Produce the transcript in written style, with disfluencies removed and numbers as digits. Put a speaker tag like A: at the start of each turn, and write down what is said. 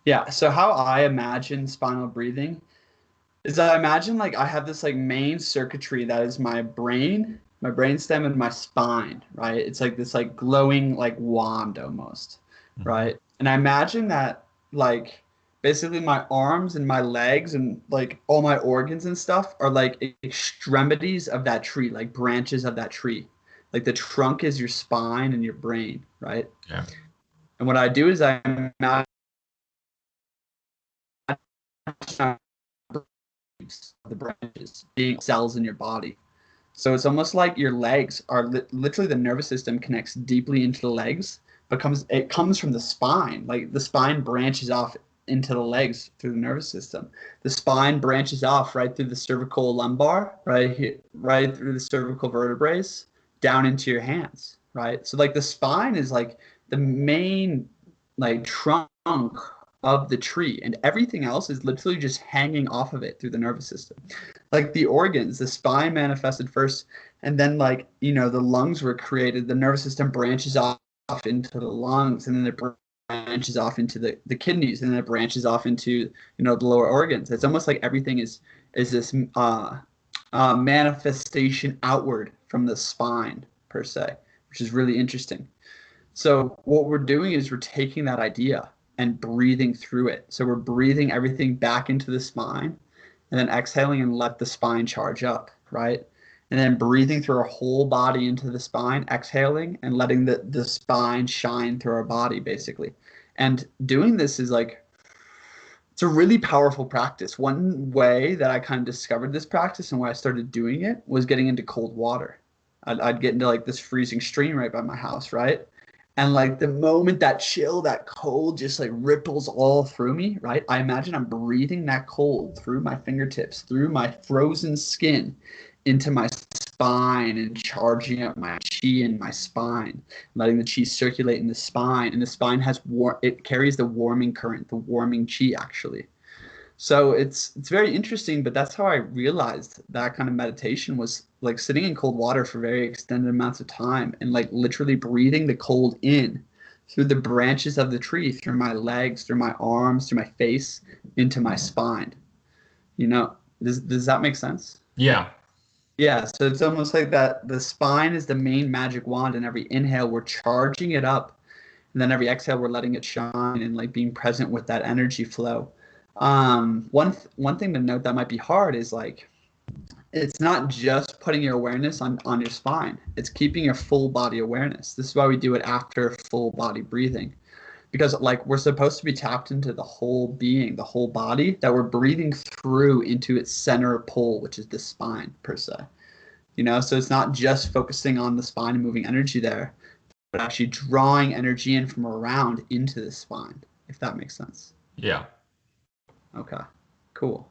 A: Yeah. So how I imagine spinal breathing is I imagine like I have this like main circuitry that is my brain stem and my spine, right? It's like this like glowing like wand almost,
B: Hmm.
A: right? And I imagine that like basically my arms and my legs and like all my organs and stuff are like extremities of that tree, like branches of that tree. Like the trunk is your spine and your brain, right?
B: Yeah.
A: And what I do is I imagine the branches being cells in your body. So it's almost like your legs are literally the nervous system connects deeply into the legs, but it comes from the spine. Like the spine branches off into the legs through the nervous system. The spine branches off right through the cervical lumbar, right here, right through the cervical vertebrae, down into your hands, right? So like the spine is like the main like trunk of the tree, and everything else is literally just hanging off of it through the nervous system. Like the organs, the spine manifested first, and then like the lungs were created. The nervous system branches off into the lungs, and then it branches off into the kidneys, and then it branches off into the lower organs. It's almost like everything is this manifestation outward from the spine per se, which is really interesting. So what we're doing is we're taking that idea and breathing through it. So we're breathing everything back into the spine and then exhaling and let the spine charge up, right? And then breathing through our whole body into the spine, exhaling and letting the spine shine through our body, basically. And doing this is like, it's a really powerful practice. One way that I kind of discovered this practice and why I started doing it was getting into cold water. I'd get into like this freezing stream right by my house, right? And like the moment that chill, that cold just like ripples all through me, right? I imagine I'm breathing that cold through my fingertips, through my frozen skin, into my spine and charging up my chi in my spine, letting the chi circulate in the spine. And the spine it carries the warming current, the warming chi actually. So it's very interesting, but that's how I realized that kind of meditation was like sitting in cold water for very extended amounts of time and like literally breathing the cold in through the branches of the tree, through my legs, through my arms, through my face, into my spine. Does that make sense?
B: Yeah.
A: Yeah, so it's almost like that the spine is the main magic wand, and every inhale we're charging it up, and then every exhale we're letting it shine and like being present with that energy flow. One thing to note that might be hard is like it's not just putting your awareness on your spine. It's keeping your full body awareness. This is why we do it after full body breathing. Because like we're supposed to be tapped into the whole being, the whole body that we're breathing through into its center pole, which is the spine per se. So it's not just focusing on the spine and moving energy there, but actually drawing energy in from around into the spine, if that makes sense.
B: Yeah.
A: Okay, cool.